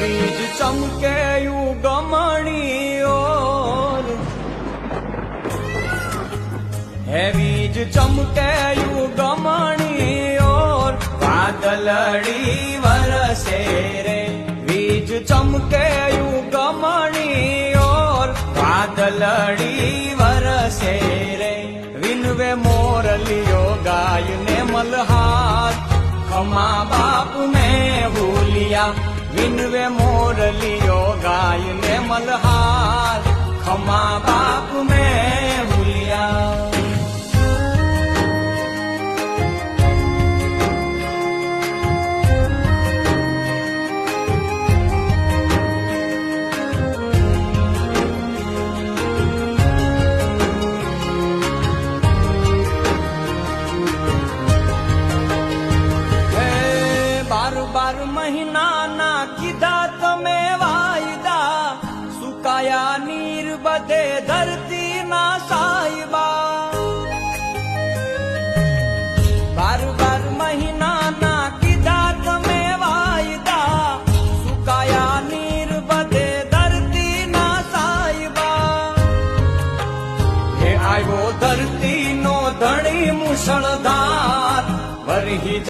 વીજ ચમકે ગમણી ઓર, હે વીજ ચમકે ગમણી ઓર, વાદળડી વરસે રે, વીજ ચમકે ગમણી ઓર, વાદળડી વરસે રે, વિનવે મોરલિયો ગાય ને મલહાર, ખમા બાપ ને ભૂલિયા, વિનવે મોરલિયો ગાય ને મલહાર, ખમા બાપ ને ભૂલિયા. બાર મહિનાના કીધા તમે વાયદા, સુકાયા નીર બધે ધરતી ના સાહેબા. 12 મહિનાના કીધા તમે વાયદા, સુકાયા નીર બધે ધરતી ના સાહેબા. હે આવ્યો ધરતી નો ધણી મુસળધાર, વરહી